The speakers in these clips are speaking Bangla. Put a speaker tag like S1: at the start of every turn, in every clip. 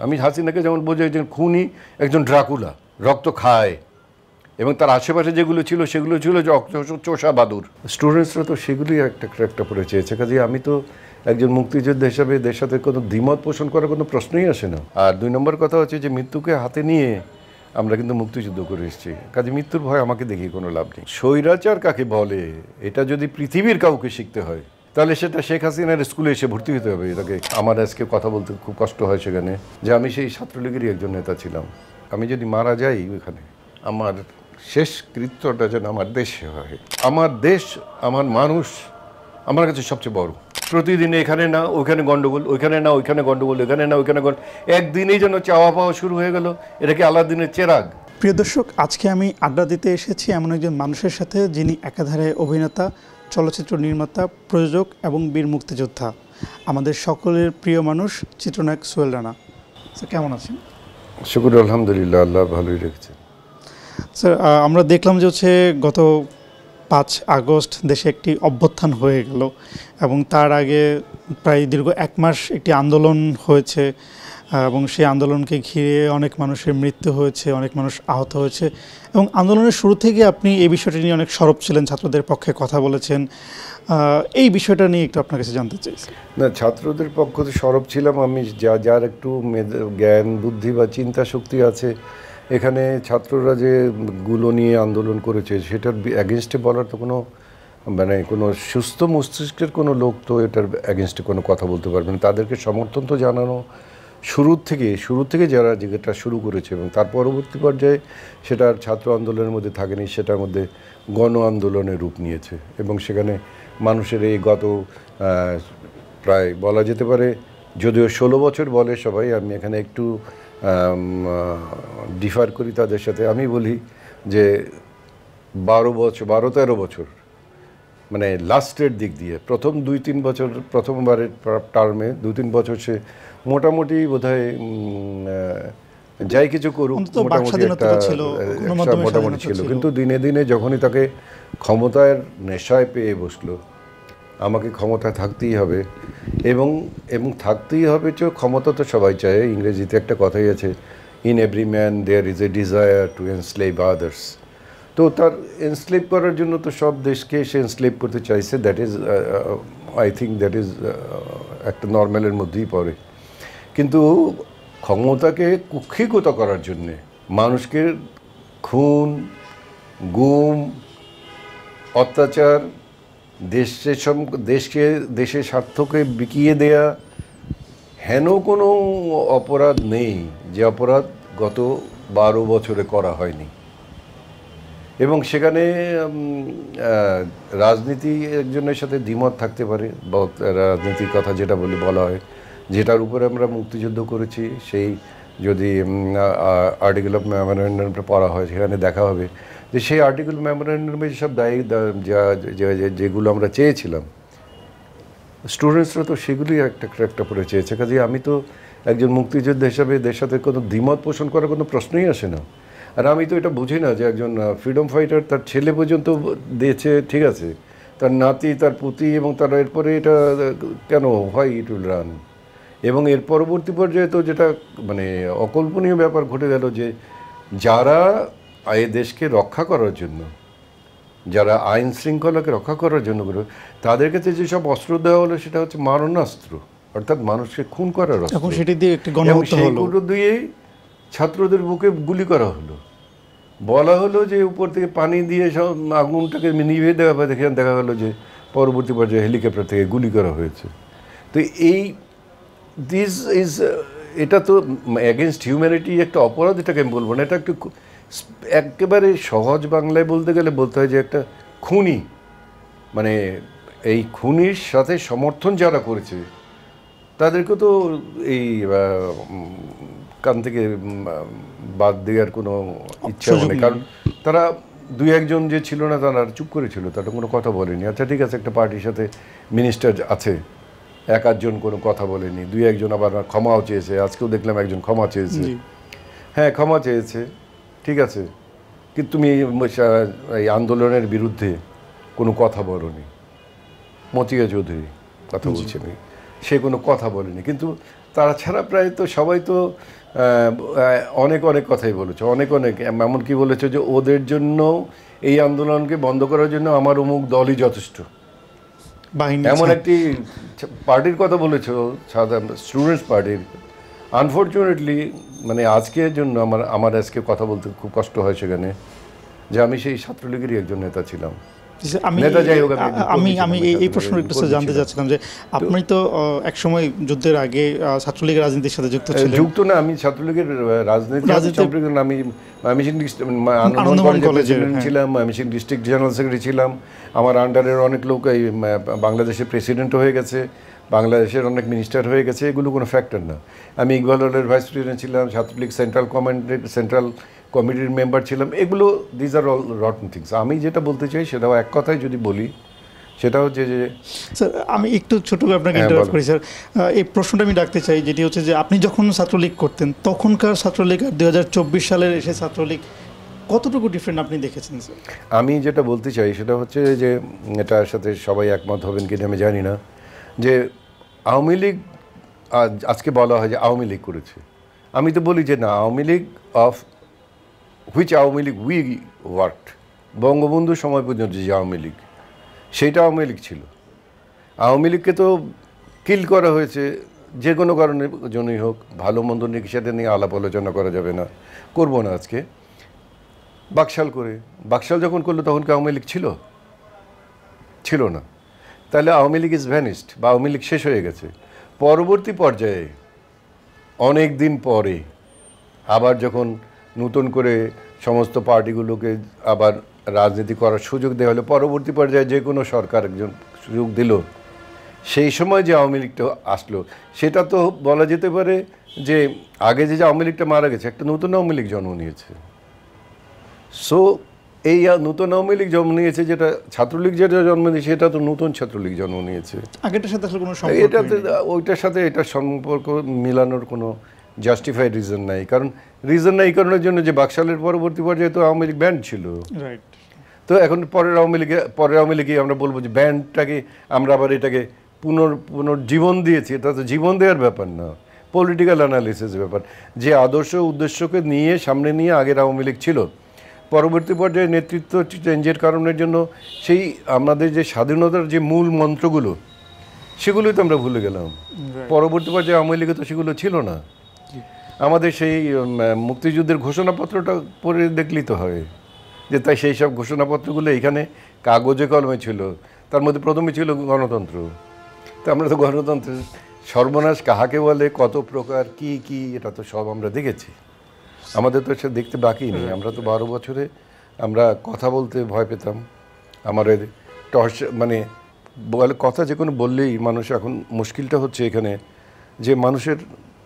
S1: আমি হাসিনাকে যেমন বোঝাই একজন খুনি, একজন ড্রাকুলা, রক্ত খায়, এবং তার আশেপাশে যেগুলো ছিল সেগুলো ছিল চোষা বাদুর। স্টুডেন্টসরা তো সেগুলি একটা পড়ে চেয়েছে। কাজে আমি তো একজন মুক্তিযোদ্ধা হিসাবে এদের সাথে কোনো দ্বিমত পোষণ করার কোনো প্রশ্নই আসে না। আর 2 নম্বর কথা হচ্ছে যে মৃত্যুকে হাতে নিয়ে আমরা কিন্তু মুক্তিযুদ্ধ করে এসেছি। কাজে মৃত্যুর ভয় আমাকে দেখিয়ে কোনো লাভ নেই। স্বৈরাচার কাকে বলে এটা যদি পৃথিবীর কাউকে শিখতে হয় তাহলে সেটা শেখ হাসিনার স্কুলে এসে ভর্তি হতে হবে। এটাকে আমার আজকে কথা বলতে খুব কষ্ট হয় সেখানে, যে আমি সেই ছাত্রলীগেরই একজন নেতা ছিলাম। আমি যদি মারা যাই ওইখানে, আমার শেষ কৃত্যটা যেন আমার দেশে হয়। আমার দেশ, আমার মানুষ আমার কাছে সবচেয়ে বড়। প্রতিদিন এখানে না ওইখানে গন্ডগোল, ওইখানে না ওইখানে গন্ডগোল, এখানে না ওইখানে গন্ডগোল, একদিনেই যেন চাওয়া পাওয়া শুরু হয়ে গেল। এটা কি আলাদিনের চেরাগ?
S2: প্রিয় দর্শক, আজকে আমি আড্ডা দিতে এসেছি এমন একজন মানুষের সাথে যিনি একাধারে অভিনেতা, চলচ্চিত্র নির্মাতা, প্রযোজক এবং বীর মুক্তিযোদ্ধা, আমাদের সকলের প্রিয় মানুষ চিত্রনায়ক সোহেল রানা। স্যার কেমন আছেন?
S1: শুকুর আলহামদুলিল্লাহ, আল্লাহ ভালোই রেখেছেন।
S2: স্যার আমরা দেখলাম যে গত 5 আগস্ট দেশে একটি অভ্যুত্থান হয়ে গেল এবং তার আগে প্রায় দীর্ঘ 1 মাস একটি আন্দোলন হয়েছে এবং সেই আন্দোলনকে ঘিরে অনেক মানুষের মৃত্যু হয়েছে, অনেক মানুষ আহত হয়েছে এবং আন্দোলনের শুরু থেকে আপনি এই বিষয়টি নিয়ে অনেক সরব ছিলেন, ছাত্রদের পক্ষে কথা বলেছেন। এই বিষয়টা নিয়ে একটু আপনার কাছে জানতে চাইছি।
S1: না, ছাত্রদের পক্ষে সরব ছিলাম আমি। যার একটু জ্ঞান বুদ্ধি বা চিন্তা শক্তি আছে, এখানে ছাত্ররা যে গুলো নিয়ে আন্দোলন করেছে সেটার অ্যাগেনস্টে বলার তো কোনো কোনো সুস্থ মস্তিষ্কের কোনো লোক তো এটার অ্যাগেনস্টে কোনো কথা বলতে পারবে না। তাদেরকে সমর্থন তো জানানো শুরু থেকে যারা যেটা শুরু করেছে, এবং তার পরবর্তী পর্যায়ে সেটা আর ছাত্র আন্দোলনের মধ্যে থাকেনি, সেটার মধ্যে গণ আন্দোলনের রূপ নিয়েছে। এবং সেখানে মানুষের এই গত প্রায় বলা যেতে পারে, যদিও 16 বছর বলে সবাই, আমি এখানে একটু ডিফার করি তাদের সাথে। আমি বলি যে 12-13 বছর, মানে লাস্টের দিক দিয়ে প্রথম 2-3 বছর, প্রথমবারের টার্মে 2-3 বছর সে মোটামুটি বোধহয় যাই কিছু করুক মোটামুটি মোটামুটি ছিল। কিন্তু দিনে দিনে যখনই তাকে ক্ষমতার নেশায় পেয়ে বসলো, আমাকে ক্ষমতায় থাকতেই হবে এবং থাকতেই হবে। ক্ষমতা তো সবাই চায়। ইংরেজিতে একটা কথাই আছে, in every man there is a desire to enslave others. তো তার এনস্লেভ করার জন্য তো সব দেশকে সে এনস্লেভ করতে চাইছে। That is I think that is একটা নর্মালের মধ্যেই পড়ে। কিন্তু ক্ষমতাকে কুক্ষিগত করার জন্যে মানুষকে খুন, গুম, অত্যাচার, দেশের স্বার্থকে বিকিয়ে দেয়া, হেন কোনো অপরাধ নেই যে অপরাধ গত 12 বছরে করা হয়নি। এবং সেখানে রাজনীতি একজনের সাথে দ্বিমত থাকতে পারে, রাজনীতির কথা যেটা বলা হয়, যেটার উপরে আমরা মুক্তিযুদ্ধ করেছি, সেই যদি আর্টিকেল অফ মেমোরেন্ডামটা পড়া হয় সেখানে দেখা হবে যে সেই আর্টিকেল মেমোরেন্ডামে যেসব যেগুলো আমরা চেয়েছিলাম, স্টুডেন্টসরা তো সেগুলি একটা পড়ে চেয়েছে। কাজে আমি তো একজন মুক্তিযোদ্ধা হিসাবে এদের সাথে কোনো দ্বিমত পোষণ করার কোনো প্রশ্নই আসে না। আর আমি তো এটা বুঝি না যে একজন ফ্রিডম ফাইটার তার ছেলে পর্যন্ত দিয়েছে, ঠিক আছে, তার নাতি, তার পুতি, এবং তার এরপরে এটা কেন হয় ইট উইল রান। এবং এর পরবর্তী পর্যায়ে তো যেটা অকল্পনীয় ব্যাপার ঘটে গেল যে যারা এই দেশকে রক্ষা করার জন্য, যারা আইন শৃঙ্খলাকে রক্ষা করার জন্য তাদের কাছে যেসব অস্ত্র দেওয়া হলো সেটা হচ্ছে মারণাস্ত্র, অর্থাৎ মানুষকে খুন করার অস্ত্র। সেইগুলো দিয়েই ছাত্রদের বুকে গুলি করা হলো। বলা হলো যে উপর থেকে পানি দিয়ে সব আগুনটাকে নিভিয়ে দেওয়া হয়, দেখা গেলো যে পরবর্তী পর্যায়ে হেলিকপ্টার থেকে গুলি করা হয়েছে। তো এটা তো অ্যাগেনস্ট হিউম্যানিটি একটা অপরাধ, এটাকে আমি বলবো না। এটা একটু একেবারে সহজ বাংলায় বলতে গেলে বলতে হয় যে একটা খুনি, এই খুনির সাথে সমর্থন যারা করেছে তাদেরকে তো এই কান থেকে বাদ দেওয়ার কোনো ইচ্ছা নেই। কারণ তারা 2-1 যে ছিল না, তারা চুপ করেছিল, তারা কোনো কথা বলেনি। আচ্ছা ঠিক আছে, একটা পার্টির সাথে মিনিস্টার আছে, 1-8 কোনো কথা বলেনি, 2-1 আবার ক্ষমাও চেয়েছে। আজকেও দেখলাম একজন ক্ষমা চেয়েছে। হ্যাঁ, ক্ষমা চেয়েছে, ঠিক আছে, কিন্তু তুমি এই আন্দোলনের বিরুদ্ধে কোনো কথা বলোনি। মতিয়া চৌধুরী কথা বলছি আমি, সে কোনো কথা বলেনি। কিন্তু তাছাড়া প্রায় তো সবাই তো অনেক অনেক কথাই বলেছে, অনেক অনেক, এমনকি বলেছে যে ওদের জন্য এই আন্দোলনকে বন্ধ করার জন্য আমার অমুক দলই যথেষ্ট,
S2: বাহিনী
S1: এমন একটি পার্টির কথা বলেছো, সাধারণ স্টুডেন্টস পার্টির। আনফর্চুনেটলি মানে আজকের জন্য আমার আজকে কথা বলতে খুব কষ্ট হয় সেখানে, যে আমি সেই ছাত্রলীগেরই একজন নেতা ছিলাম।
S2: আমি এই প্রশ্ন একটু জানতে চাচ্ছিলাম যে আপনি তো একসময় যুদ্ধের আগে ছাত্রলীগের রাজনীতির সাথে যুক্ত ছিলেন।
S1: যুক্ত না, আমি ছাত্রলীগের রাজনীতি আমি ময়মনসিংহ কলেজে ছিলাম, ময়মনসিংহ ডিস্ট্রিক্ট জেনারেল সেক্রেটারি ছিলাম। আমার আন্ডারের অনেক লোক এই বাংলাদেশের প্রেসিডেন্টও হয়ে গেছে, বাংলাদেশের অনেক মিনিস্টার হয়ে গেছে, এগুলো কোনো ফ্যাক্টর না। আমি ইকবাল হলের ভাইস প্রেসিডেন্ট ছিলাম, ছাত্রলীগ সেন্ট্রাল কমিটির মেম্বার ছিলাম। এগুলো these are all rotten things. আমি যেটা বলতে চাই সেটাও এক কথায় যদি বলি, সেটা হচ্ছে যে
S2: স্যার আমি একটু ছোট করে আপনাকে ইন্টারাপ্ট করি স্যার। এই প্রশ্নটা আমি রাখতে চাই, যেটি হচ্ছে যে আপনি যখন ছাত্রলীগ করতেন তখনকার ছাত্রলীগ আর 2024 সালের এসে ছাত্রলীগ কতটুকু ডিফারেন্ট আপনি দেখেছেন স্যার?
S1: আমি যেটা বলতে চাই সেটা হচ্ছে যে, এটার সাথে সবাই একমত হবেন কিনা আমি জানি না, যে আওয়ামী লীগ আজকে বলা হয় যে আওয়ামী লীগ করেছে। আমি তো বলি যে না, Awami League of which Awami League we worked, বঙ্গবন্ধুর সময় পর্যন্ত যে আওয়ামী লীগ, সেইটা আওয়ামী লীগ ছিল। আওয়ামী লীগকে তো কিল করা হয়েছে, যে কোনো কারণের জন্যই হোক। ভালো মন্দ নিয়ে সেটা নিয়ে আলাপ আলোচনা করা যাবে না, করবো না আজকে। বাকশাল যখন করলো তখন কি আওয়ামী লীগ ছিল? ছিল না। তাহলে আওয়ামী লীগ ইজ ভ্যানিস্ট, বা আওয়ামী লীগ শেষ হয়ে গেছে। পরবর্তী পর্যায়ে অনেক দিন পরে আবার যখন নতুন করে সমস্ত পার্টিগুলোকে আবার রাজনীতি করার সুযোগ দেওয়া হলো, পরবর্তী পর্যায়ে যে কোনো সরকার একজন সুযোগ দিল, সেই সময় যে আওয়ামী লীগটা আসলো, সেটা তো বলা যেতে পারে যে আগে যে আওয়ামী লীগটা মারা গেছে, একটা নতুন আওয়ামী লীগ জন্ম নিয়েছে। সো এই নতুন আওয়ামী লীগ জন্ম নিয়েছে, যেটা ছাত্রলীগ যেটা জন্ম নিয়েছে সেটা তো নতুন ছাত্রলীগ জন্ম নিয়েছে।
S2: আগেরটার সাথে আসলে কোনো সম্পর্ক
S1: এটাতে ওইটার সাথে এটার সম্পর্ক মিলানোর কোনো জাস্টিফাইড রিজন নাই। কারণ রিজন নাই এই কারণের জন্য যে বাকশালের পরবর্তী পর্যায়ে তো আওয়ামী লীগ ব্যান্ড ছিল।
S2: রাইট।
S1: তো এখন পরের আওয়ামী লীগে আমরা বলবো যে ব্যান্ডটাকে আমরা আবার এটাকে পুনর্জীবন দিয়েছি। এটা তো জীবন দেওয়ার ব্যাপার না, পলিটিক্যাল অ্যানালিসিস ব্যাপার। যে আদর্শ উদ্দেশ্যকে নিয়ে সামনে নিয়ে আগের আওয়ামী লীগ ছিল, পরবর্তী পর্যায়ে নেতৃত্ব চেঞ্জের কারণের জন্য সেই আমাদের যে স্বাধীনতার যে মূল মন্ত্রগুলো, সেগুলোই তো আমরা ভুলে গেলাম। পরবর্তী পর্যায়ে আওয়ামী লীগে তো সেগুলো ছিল না। আমাদের সেই মুক্তিযুদ্ধের ঘোষণাপত্রটা পড়ে দেখলেই তো হয় যে তাই সেই সব ঘোষণাপত্রগুলো এখানে কাগজে কলমে ছিল। তার মধ্যে প্রথমে ছিল গণতন্ত্র। তো আমরা তো গণতন্ত্রের সর্বনাশ কাহাকে বলে, কত প্রকার, কি কি, এটা তো সব আমরা দেখেছি। আমাদের তো সে দেখতে বাকি নেই। আমরা তো 12 বছরে আমরা কথা বলতে ভয় পেতাম। আমার মানে কথা যে কোনো বললেই মানুষ, এখন মুশকিলটা হচ্ছে এখানে যে মানুষের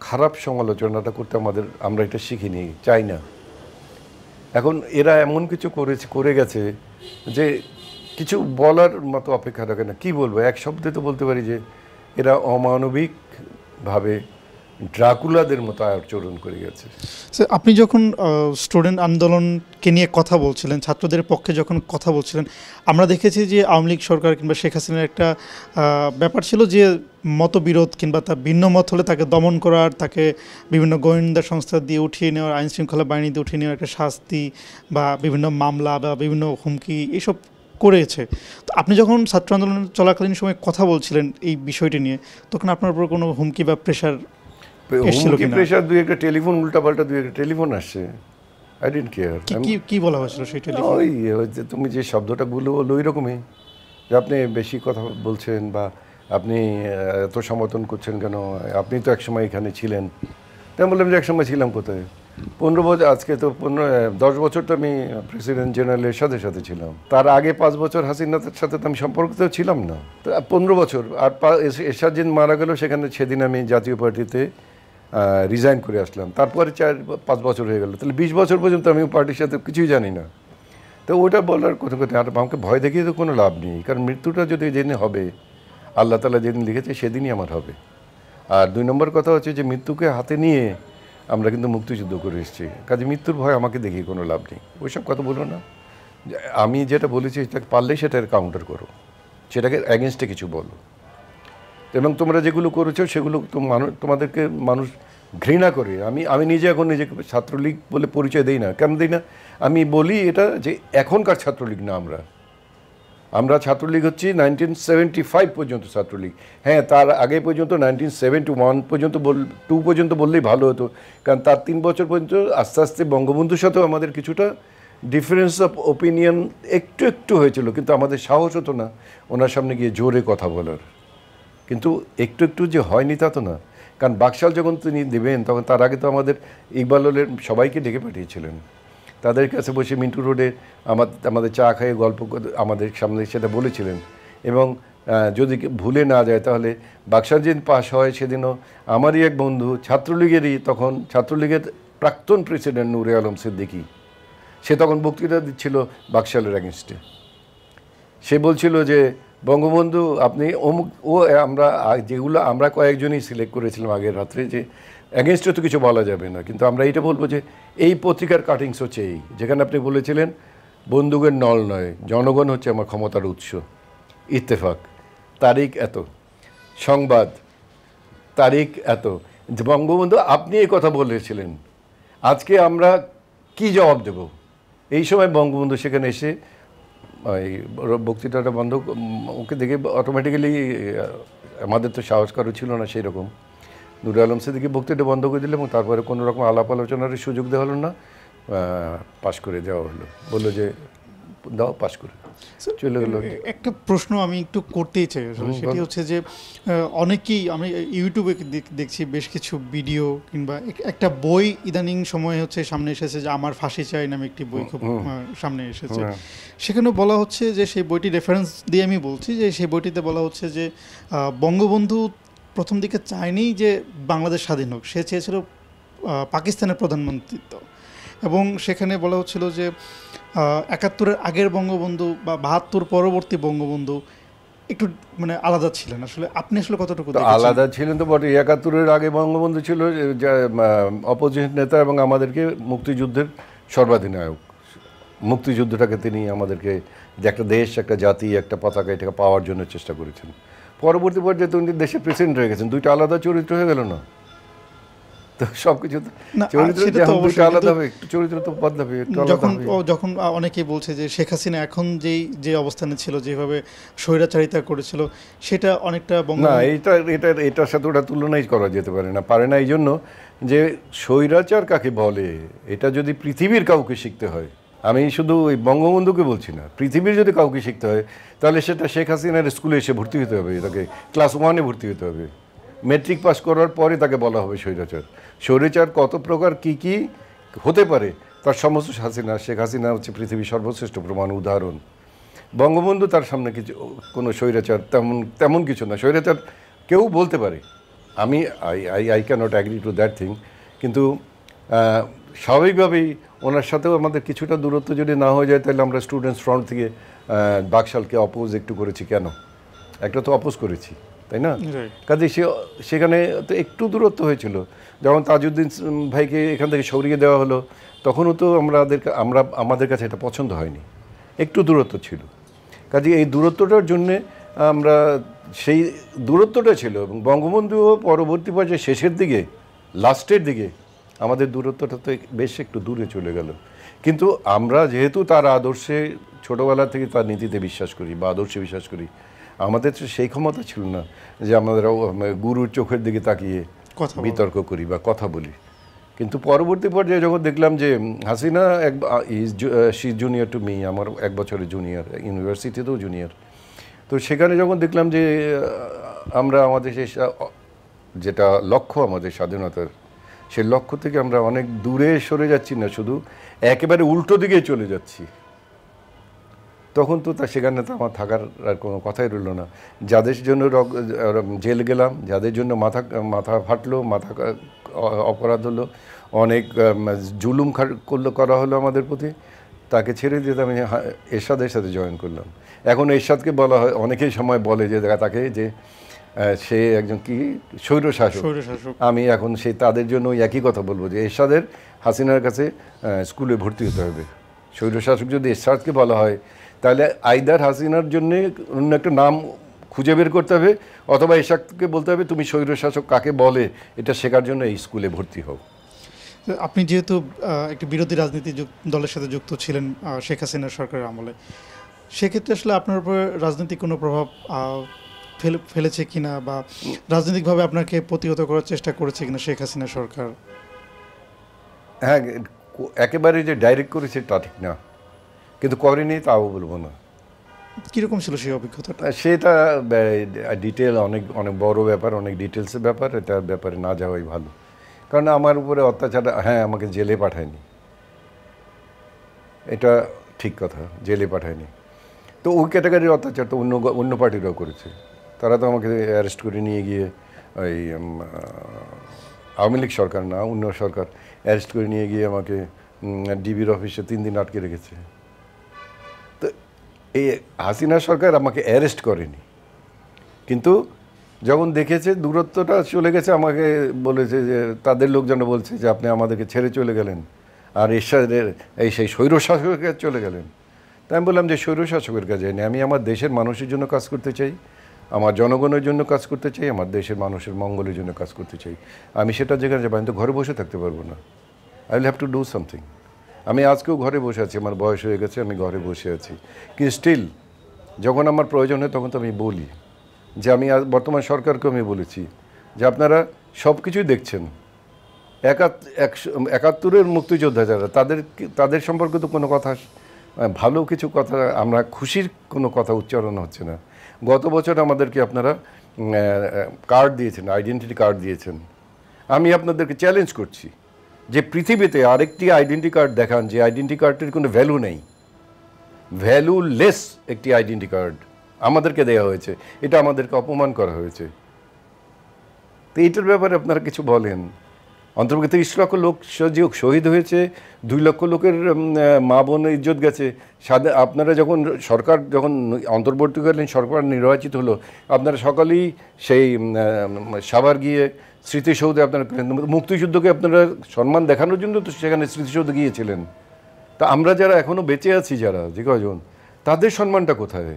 S1: খারাপ সমালোচনাটা করতে আমরা এটা শিখিনি, চাই না। এখন এরা এমন কিছু করে গেছে যে কিছু বলার মতো অপেক্ষা রাখে না। কি বলবো, এক শব্দে তো বলতে পারি যে এরা অমানবিকভাবে ড্রাকুলাদের মতো আচরণ করে গেছে।
S2: স্যার আপনি যখন স্টুডেন্ট আন্দোলনকে নিয়ে কথা বলছিলেন, ছাত্রদের পক্ষে যখন কথা বলছিলেন, আমরা দেখেছি যে আওয়ামী লীগ সরকার কিংবা শেখ হাসিনার একটা ব্যাপার ছিল যে মতবিরোধ কিংবা তার ভিন্ন মত হলে তাকে দমন করার, তাকে বিভিন্ন গোয়েন্দা সংস্থা দিয়ে উঠিয়ে নেওয়ার, আইন শৃঙ্খলা বাহিনী দিয়ে উঠিয়ে নেওয়ার একটা শাস্তি বা বিভিন্ন মামলা বা বিভিন্ন হুমকি এসব করেছে। তো আপনি যখন ছাত্র আন্দোলন চলাকালীন সময় কথা বলছিলেন এই বিষয়টি নিয়ে, তখন আপনার উপর কোনো হুমকি বা প্রেশার?
S1: হুমকি প্রেশার, দুই একটা টেলিফোন, উল্টাপাল্টা দুই একটা টেলিফোন আসছে। I didn't care.
S2: কি বলা হয়েছিল সেই টেলিফোন?
S1: ওই তুমি যে শব্দটা বললো ওই রকমই, যে আপনি বেশি কথা বলছেন বা আপনি এত সমর্থন করছেন কেন, আপনি তো একসময় এখানে ছিলেন। তাই বললাম যে একসময় ছিলাম কোথায়, 15 বছর, আজকে তো 10 বছর তো আমি প্রেসিডেন্ট জেনারেলের সাথে ছিলাম। তার আগে 5 বছর হাসিনার সাথে তো আমি সম্পর্কতেও ছিলাম না। তো 15 বছর। আর এরশাদ যেদিন মারা গেল সেদিন আমি জাতীয় পার্টিতে রিজাইন করে আসলাম। তারপরে 4-5 বছর হয়ে গেল। তাহলে 20 বছর পর্যন্ত আমি পার্টির সাথে কিছুই জানি না। তো ওটা বলার কথা আর আমাকে ভয় দেখিয়ে তো কোনো লাভ নেই। কারণ মৃত্যুটা যদি যেদিন হবে, আল্লাহ তাআলা যেদিন লিখেছে সেদিনই আমার হবে। আর 2 নম্বর কথা হচ্ছে যে মৃত্যুকে হাতে নিয়ে আমরা কিন্তু মুক্তিযুদ্ধ করে এসেছি। কাজে মৃত্যুর ভয় আমাকে দেখিয়ে কোনো লাভ নেই। ওইসব কথা বলো না। আমি যেটা বলেছি সেটাকে পারলেই সেটার কাউন্টার করো, সেটাকে অ্যাগেনস্টে কিছু বলো। এবং তোমরা যেগুলো করেছো সেগুলো তো তোমাদেরকে মানুষ ঘৃণা করে। আমি নিজে এখন নিজেকে ছাত্রলীগ বলে পরিচয় দিই না। কেন দিই না? আমি বলি এটা যে এখনকার ছাত্রলীগ না, আমরা ছাত্রলীগ হচ্ছি 1975 পর্যন্ত ছাত্রলীগ। হ্যাঁ, তার আগে পর্যন্ত 1971 পর্যন্ত 2 পর্যন্ত বললেই ভালো হতো, কারণ তার 3 বছর পর্যন্ত আস্তে আস্তে বঙ্গবন্ধুর সাথেও আমাদের কিছুটা ডিফারেন্স অফ ওপিনিয়ন একটু একটু হয়েছিল, কিন্তু আমাদের সাহস হতো না ওনার সামনে গিয়ে জোরে কথা বলার। কিন্তু একটু একটু যে হয়নি তা তো না, কারণ বাকশাল যখন তিনি দেবেন তখন তার আগে তো আমাদের ইকবালের সবাইকে ডেকে পাঠিয়েছিলেন, তাদের কাছে বসে মিন্টু রোডে আমাদের চা খাইয়ে গল্প আমাদের সামনে সেটা বলেছিলেন। এবং যদি ভুলে না যায় তাহলে বাকশাল যেদিন পাশ হয় সেদিনও আমারই এক বন্ধু ছাত্রলীগেরই, তখন ছাত্রলীগের প্রাক্তন প্রেসিডেন্ট নূরে আলম সিদ্দিকী, সে তখন বক্তৃতা দিচ্ছিল বাকশালের অ্যাগেনস্টে। সে বলছিল যে বঙ্গবন্ধু আপনি অমুক আমরা যেগুলো আমরা কয়েকজনই সিলেক্ট করেছিলাম আগের রাত্রে, যে অ্যাগেনস্টে তো কিছু বলা যাবে না, কিন্তু আমরা এইটা বলবো যে এই পত্রিকার কাটিংস হচ্ছে এই, যেখানে আপনি বলেছিলেন বন্দুকের নল নয়, জনগণ হচ্ছে আমার ক্ষমতার উৎস, ইত্তেফাক তারিখ এত, সংবাদ তারিখ এত, বঙ্গবন্ধু আপনি এই কথা বলেছিলেন, আজকে আমরা কি জবাব দেব? এই সময় বঙ্গবন্ধু সেখানে এসে এই বক্তৃতাটা বন্ধ, ওকে দেখে অটোমেটিক্যালি আমাদের তো সাহস কারো ছিল না সেই রকম, নূরে আলম সিদ্দিকী বক্তৃতা বন্ধ করে দিল এবং তারপরে কোনো রকম আলাপ আলোচনার সুযোগ দেওয়া হলো না, পাশ করে দেওয়া হলো, বললো যে দাও পাশ করে চলে গেলো।
S2: একটা প্রশ্ন আমি একটু করতেই চাই আসলে, সেটি হচ্ছে যে অনেকেই আমি ইউটিউবে দেখছি বেশ কিছু ভিডিও কিংবা একটা বই ইদানিং সময় হচ্ছে সামনে এসেছে যে আমার ফাঁসি চাই নামে একটি বই খুব সামনে এসেছে। সেখানে বলা হচ্ছে যে সেই বইটি রেফারেন্স দিয়ে আমি বলছি যে সেই বইটিতে বলা হচ্ছে যে বঙ্গবন্ধু প্রথম দিকে চায়নি যে বাংলাদেশ স্বাধীন হোক, সে চেয়েছিল পাকিস্তানের প্রধানমন্ত্রিত্ব। এবং সেখানে বলা হচ্ছিল যে ৭১-এর আগের বঙ্গবন্ধু বা ৭২ পরবর্তী বঙ্গবন্ধু একটু মানে আলাদা ছিলেন। আসলে আপনি আসলে কতটুকু
S1: আলাদা ছিলেন? তো বটে, ৭১-এর আগে বঙ্গবন্ধু ছিল অপোজিশন নেতা এবং আমাদেরকে মুক্তিযুদ্ধের সর্বাধিনায়ক। মুক্তিযুদ্ধটাকে তিনি আমাদেরকে যে একটা দেশ, একটা জাতি, একটা পতাকা, এটাকে পাওয়ার জন্য চেষ্টা করেছেন। পরবর্তী পর্যায়ে তিনি দেশের প্রেসিডেন্ট হয়ে গেছেন, দুইটা আলাদা চরিত্র হয়ে গেল না তো? সবকিছু চরিত্র আলাদা হবে, একটু চরিত্র তো বদলাবে।
S2: যখন অনেকেই বলছে যে শেখ হাসিনা এখন যে অবস্থানে ছিল, যেভাবে স্বৈরাচারিতা করেছিল, সেটা অনেকটা
S1: না, এটার সাথে ওটা তুলনাই করা যেতে পারে না। এই জন্য যে স্বৈরাচার কাকে বলে এটা যদি পৃথিবীর কাউকে শিখতে হয়, আমি শুধু ওই বঙ্গবন্ধুকে বলছি না, পৃথিবীর যদি কাউকে শিখতে হয় তাহলে সেটা শেখ হাসিনার স্কুলে এসে ভর্তি হতে হবে, তাকে ক্লাস 1-এ ভর্তি হতে হবে। মেট্রিক পাস করার পরে তাকে বলা হবে স্বৈরাচার কত প্রকার কি হতে পারে তার সমস্ত শেখ হাসিনা হচ্ছে পৃথিবীর সর্বশ্রেষ্ঠ প্রমাণ উদাহরণ। বঙ্গবন্ধু তার সামনে কোনো স্বৈরাচার তেমন কিছু না। স্বৈরাচার কেউ বলতে পারে, আমি I cannot agree to that thing, কিন্তু স্বাভাবিকভাবেই ওনার সাথেও আমাদের কিছুটা দূরত্ব যদি না হয়ে যায় তাহলে আমরা স্টুডেন্টস ফ্রন্ট থেকে বাকশালকে অপোজ একটু করেছি, কেন একটা তো অপোজ করেছি, তাই না? কাজে সেখানে তো একটু দূরত্ব হয়েছিল। যখন তাজউদ্দিন ভাইকে এখান থেকে সরিয়ে দেওয়া হলো তখনও তো আমাদের কাছে এটা পছন্দ হয়নি, একটু দূরত্ব ছিল। কাজে এই দূরত্বটার জন্যে আমরা সেই দূরত্বটা ছিল, এবং বঙ্গবন্ধুও পরবর্তী পর্যায়ে শেষের দিকে, লাস্টের দিকে আমাদের দূরত্বটা তো বেশ একটু দূরে চলে গেল। কিন্তু আমরা যেহেতু তার আদর্শে ছোটোবেলা থেকে তার নীতিতে বিশ্বাস করি বা আদর্শে বিশ্বাস করি, আমাদের তো সেই ক্ষমতা ছিল না যে আমাদের গুরুর চোখের দিকে তাকিয়ে বিতর্ক করি বা কথা বলি। কিন্তু পরবর্তী পর্যায়ে যখন দেখলাম যে Hasina she junior to me, আমার 1 বছরের জুনিয়র, ইউনিভার্সিটিতেও জুনিয়র, তো সেখানে যখন দেখলাম যে আমরা আমাদের যেটা লক্ষ্য আমাদের স্বাধীনতার, সেই লক্ষ্য থেকে আমরা অনেক দূরে সরে যাচ্ছি না, শুধু একেবারে উল্টো দিকে চলে যাচ্ছি, তখন তো সেখানে তো আমার থাকার আর কোনো কথাই রইল না। যাদের জন্য জেল গেলাম, যাদের জন্য মাথা ফাটলো, অপরাধ হলো, অনেক জুলুম করা হলো আমাদের প্রতি, তাকে ছেড়ে দিয়ে আমি এরশাদের সাথে জয়েন করলাম। এখন এরশাদকে বলা হয়, অনেকেই সময় বলে যে তাকে যে সে একজন কি স্বৈরশাসক। আমি এখন তাদের জন্য একই কথা বলবো যে এরশাদের হাসিনার কাছে স্কুলে ভর্তি হতে হবে। স্বৈরশাসক যদি এরশাদকে বলা হয় তাহলে আইদার হাসিনার জন্যে অন্য একটা নাম খুঁজে বের করতে হবে, অথবা এশাককে বলতে হবে তুমি স্বৈরশাসক কাকে বলে এটা শেখার জন্য এই স্কুলে ভর্তি হও।
S2: আপনি যেহেতু একটি বিরোধী রাজনীতি দলের সাথে যুক্ত ছিলেন শেখ হাসিনার সরকারের আমলে, সেক্ষেত্রে আসলে আপনার উপর রাজনৈতিক কোনো প্রভাব ফেলেছে কিনা, বা রাজনৈতিকভাবে আপনাকে প্রতিহত করার চেষ্টা করেছে কিনা শেখ হাসিনা সরকার?
S1: হ্যাঁ, একেবারে যে ডাইরেক্ট করেছে তা ঠিক না, কিন্তু করেনি তাও বলবো না।
S2: কীরকম ছিল সেই অভিজ্ঞতাটা?
S1: সেটা ডিটেল অনেক অনেক বড় ব্যাপার, অনেক ডিটেলসের ব্যাপার, এটার ব্যাপারে না যাওয়াই ভালো। কারণ আমার উপরে অত্যাচার, হ্যাঁ আমাকে জেলে পাঠায়নি, এটা ঠিক কথা, জেলে পাঠায়নি। তো ওই ক্যাটাগরির অত্যাচার তো অন্য পার্টিরাও করেছে। তারা তো আমাকে অ্যারেস্ট করে নিয়ে গিয়ে ওই আওয়ামী লীগ সরকার না, অন্য সরকার অ্যারেস্ট করে নিয়ে গিয়ে আমাকে ডিবির অফিসে 3 দিন আটকে রেখেছে। তো এই হাসিনা সরকার আমাকে অ্যারেস্ট করেনি, কিন্তু যখন দেখেছে দূরত্বটা চলে গেছে, আমাকে বলেছে যে তাদের লোকজন বলছে যে আপনি আমাদেরকে ছেড়ে চলে গেলেন আর এরশাদের এই সেই স্বৈরশাসকের কাছে চলে গেলেন। তাই আমি বললাম যে স্বৈরশাসকের কাছে যাইনি, আমি আমার দেশের মানুষের জন্য কাজ করতে চাই, আমার জনগণের জন্য কাজ করতে চাই, আমার দেশের মানুষের মঙ্গলের জন্য কাজ করতে চাই। আমি সেটা যেখানে যাবো, আমি তো ঘরে বসে থাকতে পারবো না, I will have to do something. আমি আজকেও ঘরে বসে আছি, আমার বয়স হয়ে গেছে, আমি ঘরে বসে আছি, কিন্তু স্টিল যখন আমার প্রয়োজন হয় তখন তো আমি বলি যে আমি বর্তমান সরকারকে আমি বলেছি যে আপনারা সব কিছুই দেখছেন, 71-এর মুক্তিযোদ্ধা যারা, তাদের সম্পর্কে তো কোনো কথা, ভালো কিছু কথা, আমরা খুশির কোনো কথা উচ্চারণ হচ্ছে না। গত বছর আমাদেরকে আপনারা কার্ড দিয়েছেন, আইডেন্টিটি কার্ড দিয়েছেন। আমি আপনাদেরকে চ্যালেঞ্জ করছি যে পৃথিবীতে আরেকটি আইডেন্টি কার্ড দেখান যে আইডেন্টি কার্ডটির কোনো ভ্যালু নেই, ভ্যালুলেস একটি আইডেন্টি কার্ড আমাদেরকে দেওয়া হয়েছে, এটা আমাদেরকে অপমান করা হয়েছে। তো এইটার ব্যাপারে আপনারা কিছু বলেন। অন্তর্ভুক্ত 30 লক্ষ লোক শহীদ হয়েছে, 2 লক্ষ লোকের মা বোনের ইজ্জত গেছে। আপনারা যখন সরকার, যখন অন্তর্বর্তীকালীন সরকার নির্বাচিত হলো, আপনারা সকালেই সেই সাভার গিয়ে স্মৃতিসৌধে আপনারা মুক্তিযুদ্ধকে আপনারা সম্মান দেখানোর জন্য তো সেখানে স্মৃতিসৌধে গিয়েছিলেন। তা আমরা যারা এখনও বেঁচে আছি, যারা যে কজন, তাদের সম্মানটা কোথায়?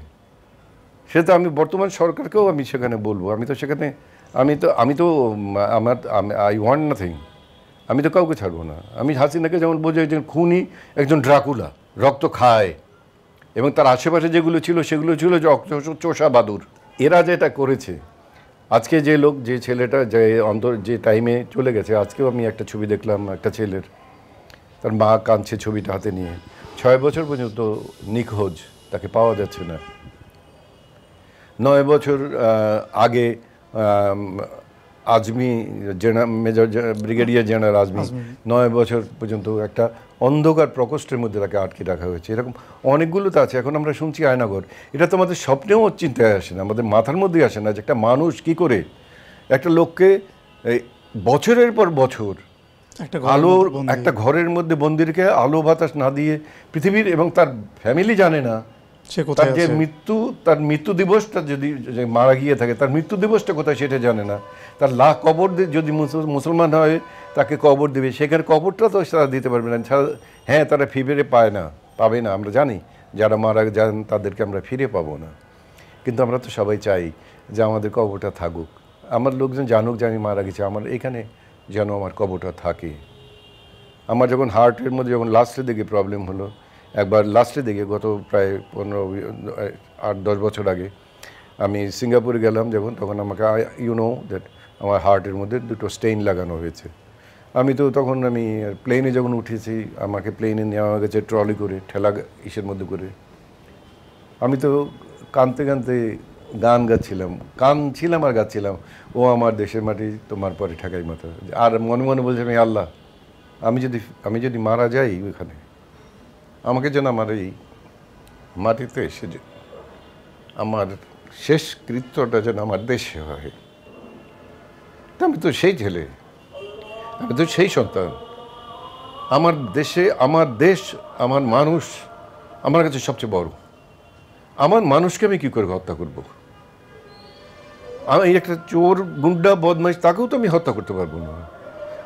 S1: সেটা আমি বর্তমান সরকারকেও আমি সেখানে বলবো। আমি তো সেখানে আমি তো আমার আই ওয়ান্ট নাথিং, আমি তো কাউকে ছাড়বো না। আমি হাসিনাকে যেমন বোঝাই একজন খুনি, একজন ড্রাকুলা, রক্ত খায়, এবং তার আশেপাশে যেগুলো ছিল সেগুলো ছিল চোষা বাদুর। এরা যেটা করেছে, আজকে যে লোক, যে ছেলেটা যে টাইমে চলে গেছে, আজকেও আমি একটা ছবি দেখলাম একটা ছেলের, তার মা কাঁদছে ছবিটা হাতে নিয়ে, 6 বছর পর্যন্ত নিখোঁজ, তাকে পাওয়া যাচ্ছে না। 9 বছর আগে Azmi major brigadier general Azmi 9 বছর পর্যন্ত একটা অন্ধকার প্রকোষ্ঠের মধ্যে তাকে আটকে রাখা হয়েছে। এরকম অনেকগুলো তো আছে। এখন আমরা শুনছি আয়নাঘর, এটা তো আমাদের স্বপ্নেও চিন্তায় আসে না, আমাদের মাথার মধ্যেই আসে না যে একটা মানুষ কি করে একটা লোককে বছরের পর বছর একটা ঘরের মধ্যে বন্দি রেখে আলো বাতাস না দিয়ে পৃথিবীর, এবং তার ফ্যামিলি জানে না তার যে তার মৃত্যু দিবসটা যদি মারা গিয়ে থাকে, তার মৃত্যু দিবসটা কোথায় সেটা জানে না। তার কবর যদি মুসলমান হয় তাকে কবর দেবে, সেখানে কবরটা তো তারা দিতে পারবে না। হ্যাঁ, তারা ফিরে পাবে না, আমরা জানি যারা মারা যান তাদেরকে আমরা ফিরে পাবো না, কিন্তু আমরা তো সবাই চাই যে আমাদের কবরটা থাকুক, আমার লোকজন জানুক যে আমি মারা গেছি, আমার এখানে যেন আমার কবরটা থাকে। আমার যখন হার্টের মধ্যে যখন লাস্টের দিকে প্রবলেম হলো, একবার লাস্টের দিকে গত প্রায় 8-10 বছর আগে আমি সিঙ্গাপুরে গেলাম যখন, তখন আমাকে দ্যাট আমার হার্টের মধ্যে 2টো স্টেইন লাগানো হয়েছে। আমি প্লেনে যখন উঠেছি, আমাকে প্লেনে নেওয়া গেছে ট্রলি করে, ঠেলা ইসের মধ্যে করে। আমি তো কাঁদতে কাঁদতে গান কাঁদছিলাম আর গাচ্ছিলাম, ও আমার দেশের মাটি তোমার পরে ঠেকাই মাথা। আর মনে মনে বলছি আমি, আল্লাহ, আমি যদি মারা যাই ওইখানে, আমাকে যেন আমার এই মাটিতে এসে আমার শেষ কৃত্যটা যেন আমার দেশে হয়। আমি তো সেই ছেলে, আমি তো সেই সন্তান। আমার দেশে, আমার দেশ, আমার মানুষ আমার কাছে সবচেয়ে বড়। আমার মানুষকে আমি কী করে হত্যা করব? আমি একটা চোর, গুন্ডা, বদমাইশ, তাকেও তো আমি হত্যা করতে পারবো না।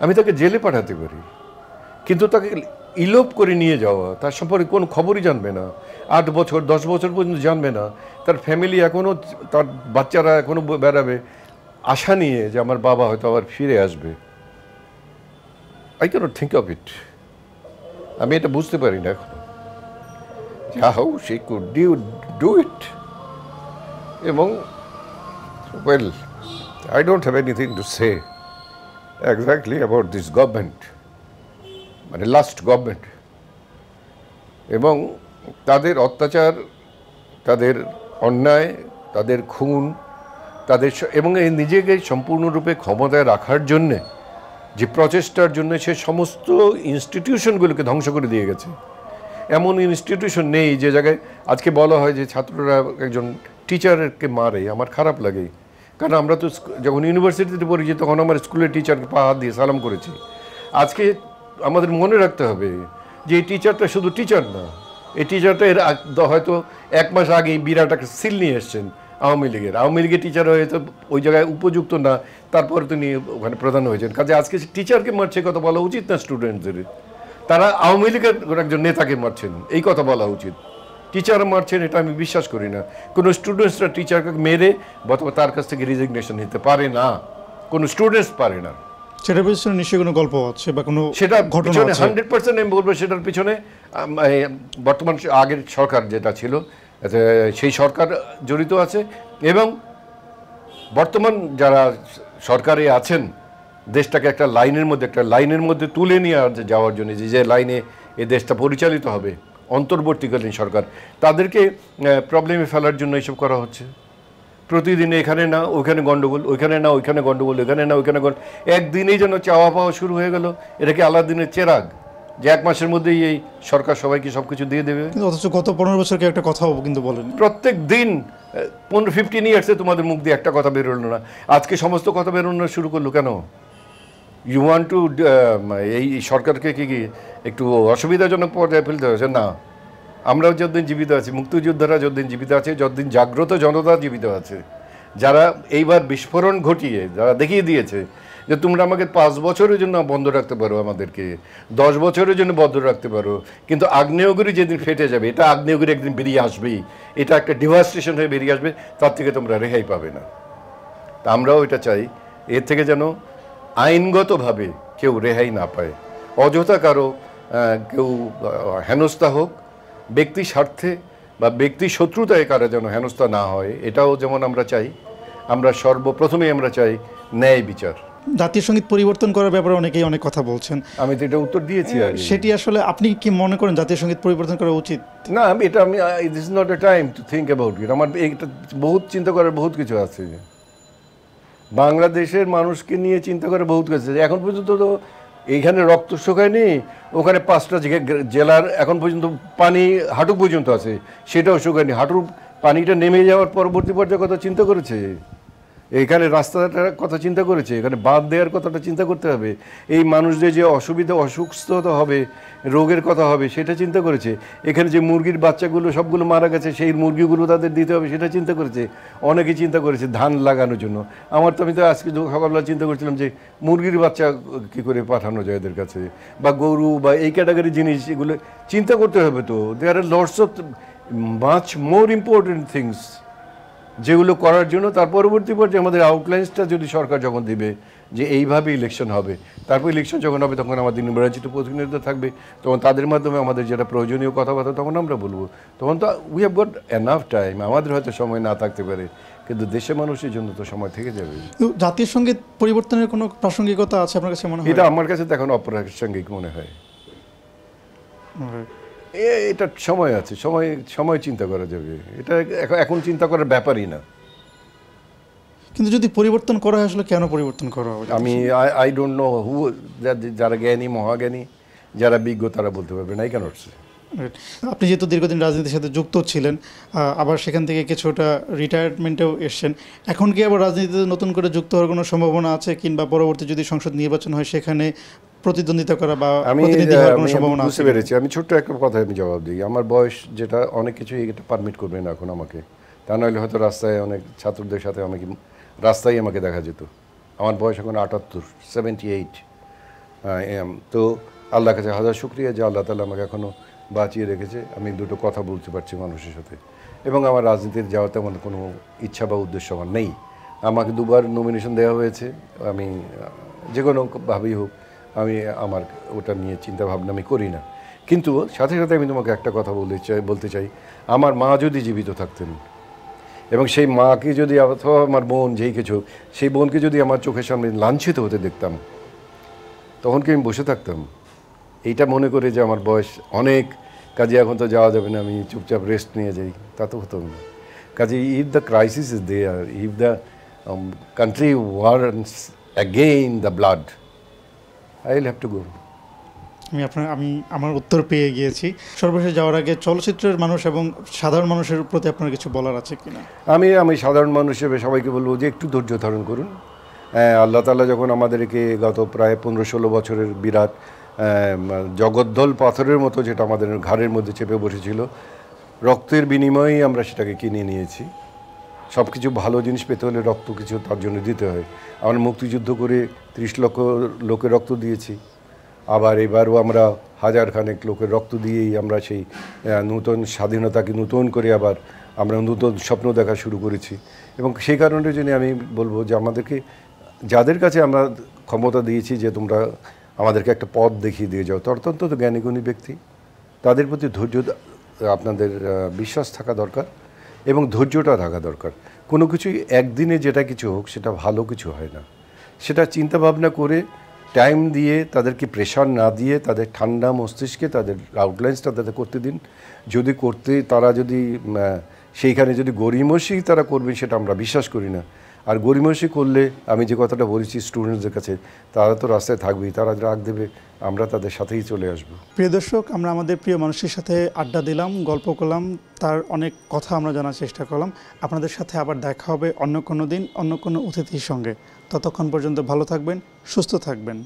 S1: আমি তাকে জেলে পাঠাতে পারি, কিন্তু তাকে ইলোপ করে নিয়ে যাওয়া, তার সম্পর্কে কোনো খবরই জানবে না, 8 বছর 10 বছর পর্যন্ত জানবে না, তার ফ্যামিলি এখনও, তার বাচ্চারা এখনও বেড়াবে আশা নিয়ে যে আমার বাবা হয়তো আবার ফিরে আসবে। I cannot think of it. আমি এটা বুঝতে পারি না এখন, how she could do it. এবং well, I don't have anything to say exactly about this government, মানে লাস্ট গভর্নমেন্ট, এবং তাদের অত্যাচার, তাদের অন্যায়, তাদের খুন, তাদের এবং এই নিজেকে সম্পূর্ণরূপে ক্ষমতায় রাখার জন্যে যে প্রচেষ্টার জন্য সে সমস্ত ইনস্টিটিউশনগুলোকে ধ্বংস করে দিয়ে গেছে। এমন ইনস্টিটিউশন নেই যে জায়গায় আজকে বলা হয় যে ছাত্ররা একজন টিচারকে মারে। আমার খারাপ লাগে, কারণ আমরা তো যখন ইউনিভার্সিটিতে পড়েছি তখন আমার স্কুলের টিচারকে পা হাত দিয়ে সালাম করেছি। আজকে আমাদের মনে রাখতে হবে যে এই টিচারটা শুধু টিচার না, এই টিচারটা হয়তো 1 মাস আগেই বিরাট একটা সিল নিয়ে এসছেন আওয়ামী লীগের টিচার হয়তো ওই জায়গায় উপযুক্ত না, তারপরে তিনি ওখানে প্রধান হয়েছেন। কাজে আজকে টিচারকে মারছে কথা বলা উচিত না স্টুডেন্টদের, তারা আওয়ামী লীগের একজন নেতাকে মারছেন এই কথা বলা উচিত। টিচার মারছেন এটা আমি বিশ্বাস করি না। কোনো স্টুডেন্টসরা টিচারকে মেরে অথবা তার কাছ থেকে রিজিগনেশন নিতে পারে না, কোনো স্টুডেন্টস পারে না।
S2: সেটার পিছনে নিশ্চয়ই কোনো গল্প আছে বা কোনো
S1: সেটা
S2: ঘটনা
S1: পিছনে
S2: আছে।
S1: 100% আমি বলবো সেটার পিছনে বর্তমান আগের সরকার যেটা ছিল সেই সরকার জড়িত আছে, এবং বর্তমান যারা সরকারে আছেন দেশটাকে একটা লাইনের মধ্যে তুলে নিয়ে যাওয়ার জন্য, যে লাইনে এই দেশটা পরিচালিত হবে, অন্তর্বর্তীকালীন সরকার, তাদেরকে প্রবলেমে ফেলার জন্য এইসব করা হচ্ছে। প্রতিদিন এখানে না ওইখানে গন্ডগোল, ওইখানে না ওইখানে গন্ডগোল, এখানে না ওইখানে গন্ডগোল, একদিনেই যেন চাওয়া পাওয়া শুরু হয়ে গেল। এটা কি আলাদিনের চেরাগ যে 1 মাসের মধ্যেই এই সরকার সবাইকে সব কিছু দিয়ে দেবে?
S2: কিন্তু অথচ গত 15 বছর কেউ একটা কথাও কিন্তু বলেন।
S1: প্রত্যেক দিন 15-15 ইয়ার্সে তোমাদের মুখ দিয়ে একটা কথা বেরোলো না, আজকে সমস্ত কথা বেরোনো শুরু করলো কেন? ইউ ওয়ান্ট টু এই সরকারকে কি একটু অসুবিধাজনক পর্যায়ে ফেলতে হয়েছে? না, আমরাও যতদিন জীবিত আছি, মুক্তিযোদ্ধারা যতদিন জীবিত আছে, যতদিন জাগ্রত জনতা জীবিত আছে, যারা এইবার বিস্ফোরণ ঘটিয়ে যারা দেখিয়ে দিয়েছে যে তোমরা আমাকে 5 বছরের জন্য বন্ধ রাখতে পারো, আমাদেরকে 10 বছরের জন্য বন্ধ রাখতে পারো, কিন্তু আগ্নেয়গিরি যেদিন ফেটে যাবে, এটা আগ্নেয়গিরি একদিন বেরিয়ে আসবেই, এটা একটা ডিভাস্টেশন হয়ে বেরিয়ে আসবে, তার থেকে তোমরা রেহাই পাবে না। তা আমরাও এটা চাই, এর থেকে যেন আইনগতভাবে কেউ রেহাই না পায়, অযথা কারো কেউ হেনস্থা হোক, ব্যক্তি স্বার্থে বা ব্যক্তি শত্রুতায় কারো যেন হেনস্থা না হয়, এটাও যেমন আমরা চাই। আমরা সর্বপ্রথমেই আমরা চাই ন্যায় বিচার।
S2: জাতীয় সঙ্গীত পরিবর্তন করার ব্যাপারে অনেকেই অনেক কথা বলছেন,
S1: আমি তো এটা উত্তর দিয়েছি।
S2: সেটি আসলে আপনি কি মনে করেন জাতীয় সঙ্গীত পরিবর্তন করা উচিত?
S1: না, আমি this is not a time to think about it. আমার এটা বহুত চিন্তা করার বহুত কিছু আছে, বাংলাদেশের মানুষকে নিয়ে চিন্তা করে বহুত কিছু আছে। এখন পর্যন্ত তো এইখানে রক্ত শুকায়নি, ওখানে 5টা জেলার এখন পর্যন্ত পানি হাঁটু পর্যন্ত আছে, সেটাও শুকায়নি। হাঁটুর পানিটা নেমে যাওয়ার পরবর্তী পর্যায়ে কথা চিন্তা করেছে, এখানে রাস্তাটার কথা চিন্তা করেছে, এখানে বাঁধ দেওয়ার কথাটা চিন্তা করতে হবে, এই মানুষদের যে অসুবিধা অসুস্থতা হবে, রোগের কথা হবে সেটা চিন্তা করেছে, এখানে যে মুরগির বাচ্চাগুলো সবগুলো মারা গেছে সেই মুরগিগুলো তাদের দিতে হবে সেটা চিন্তা করেছে, অনেকে চিন্তা করেছে ধান লাগানোর জন্য। আমি তো আজকে সকালবেলা চিন্তা করছিলাম যে মুরগির বাচ্চা কী করে পাঠানো যায় এদের কাছে, বা গরু বা এই ক্যাটাগরির জিনিস, এগুলো চিন্তা করতে হবে। তো there are lots of much more important things যেগুলো করার জন্য। তার পরবর্তী পর্যায়ে আমাদের আউটলাইন্সটা যদি সরকার যখন দিবে যে এইভাবে ইলেকশন হবে, তারপর ইলেকশন যখন হবে তখন আমাদের নির্বাচিত প্রতিনিধিত্ব থাকবে, তখন তাদের মাধ্যমে আমাদের যেটা প্রয়োজনীয় কথাবার্তা তখন আমরা বলবো। তখন তো we have got enough time. আমাদের হয়তো সময় না থাকতে পারে, কিন্তু দেশের মানুষের জন্য তো সময় থেকে যাবে।
S2: জাতীয় সঙ্গীত পরিবর্তনের কোনো প্রাসঙ্গিকতা আছে আপনার কাছে মনে হয়?
S1: এটা আমার কাছে তো এখন অপ্রাসঙ্গিক মনে হয়। এটা সময় আছে, সময় চিন্তা করা যাবে, এটা এখন চিন্তা করার ব্যাপারই না।
S2: কিন্তু যদি পরিবর্তন করা হয় আসলে কেন পরিবর্তন করা হবে?
S1: আই ডোন্ট নো হু, যারা জ্ঞানী মহাজ্ঞানী যারা বিজ্ঞ তারা বলতে পারবেন। আই ক্যানট সে।
S2: আপনি যেহেতু দীর্ঘদিন রাজনীতির সাথে যুক্ত ছিলেন, আবার সেখান থেকে কিছুটা রিটায়ারমেন্টেও এসছেন, এখন কি আবার রাজনীতিতে নতুন করে যুক্ত হওয়ার কোনো সম্ভাবনা আছে, কিংবা পরবর্তী যদি সংসদ নির্বাচন হয় সেখানে প্রতিদ্বন্দ্বিতা করা বা প্রতিনিধি হওয়ার কোনো সম্ভাবনা আছে?
S1: বুঝতে পেরেছি। আমি ছোট্ট একটা কথায় আমি জবাব দিই। আমার বয়স যেটা অনেক কিছুই এটা পারমিট করবে না এখন আমাকে, তা নইলে হয়তো রাস্তায় অনেক ছাত্রদের সাথে রাস্তায় আমাকে দেখা যেত। আমার বয়স এখন 78, 78। তো আল্লাহর কাছে হাজার শুকরিয়া যে আল্লাহ তাআলা আমাকে এখনও বাঁচিয়ে রেখেছে, আমি দুটো কথা বলতে পারছি মানুষের সাথে। এবং আমার রাজনীতির যাওয়ার তেমন কোনো ইচ্ছা বা উদ্দেশ্য আমার নেই। আমাকে দুবার নমিনেশন দেওয়া হয়েছে, আমি যে কোনোভাবেই হোক আমি আমার ওটা নিয়ে চিন্তা ভাবনা আমি করি না। কিন্তু সাথে সাথে আমি তোমাকে একটা কথা বলতে চাই, আমার মা যদি জীবিত থাকতেন এবং সেই মাকে যদি অথবা আমার বোন যেই কিছু, সেই বোনকে যদি আমার চোখের সামনে লাঞ্ছিত হতে দেখতাম, তখন কি আমি বসে থাকতাম? এইটা মনে করে যে আমার বয়স অনেক, কাজে এখন তো যাওয়া যাবে না, আমি চুপচাপ রেস্ট নিয়ে যাই, তা তো হতো না। কাজে if the crisis is there, if the country wants again the blood, I will have to go.
S2: আমি আমার উত্তর পেয়ে গিয়েছি। সর্বশেষ যাওয়ার আগে চলচ্চিত্রের মানুষ এবং সাধারণ মানুষের প্রতি আপনার কিছু বলার আছে কিনা?
S1: আমি সাধারণ মানুষ হিসেবে সবাইকে বলবো যে একটু ধৈর্য ধারণ করুন। আল্লাহ তাআলা যখন আমাদেরকে গত প্রায় 15-16 বছরের বিরাট জগদ্দল পাথরের মতো যেটা আমাদের ঘাড়ের মধ্যে চেপে বসেছিল, রক্তের বিনিময়েই আমরা সেটাকে কিনে নিয়েছি। সব কিছু ভালো জিনিস পেতে হলে রক্ত কিছু তার জন্য দিতে হয়। আমরা মুক্তিযুদ্ধ করে 30 লক্ষ লোকের রক্ত দিয়েছি, আবার এবারও আমরা হাজার খানেক লোকের রক্ত দিয়েই আমরা সেই নূতন স্বাধীনতাকে নূতন করে আবার আমরা নূতন স্বপ্ন দেখা শুরু করেছি। এবং সেই কারণের জন্য আমি বলবো যে আমাদেরকে, যাদের কাছে আমরা ক্ষমতা দিয়েছি যে তোমরা আমাদেরকে একটা পথ দেখিয়ে দিয়ে যাও, অত্যন্ত জ্ঞানীগুণী ব্যক্তি, তাদের প্রতি ধৈর্য, আপনাদের বিশ্বাস থাকা দরকার এবং ধৈর্যটা থাকা দরকার। কোনো কিছুই একদিনে যেটা কিছু হোক সেটা ভালো কিছু হয় না। সেটা চিন্তা ভাবনা করে টাইম দিয়ে, তাদেরকে প্রেশার না দিয়ে, তাদের ঠান্ডা মস্তিষ্কে তাদের আউটলাইন্সটা তাদের করতে দিন। যদি করতে তারা যদি সেইখানে যদি গড়িমসি তারা করবেন, সেটা আমরা বিশ্বাস করি না। আর গড়িমসি করলে আমি যে কথাটা বলেছি স্টুডেন্টসদের কাছে, তারা তো রাস্তায় থাকবেই, তারা রাগ দেবে, আমরা তাদের সাথেই চলে আসবো।
S2: প্রিয় দর্শক, আমরা আমাদের প্রিয় মানুষের সাথে আড্ডা দিলাম, গল্প করলাম, তার অনেক কথা আমরা জানার চেষ্টা করলাম। আপনাদের সাথে আবার দেখা হবে অন্য কোনো দিন অন্য কোনো অতিথির সঙ্গে। ততক্ষণ পর্যন্ত ভালো থাকবেন, সুস্থ থাকবেন।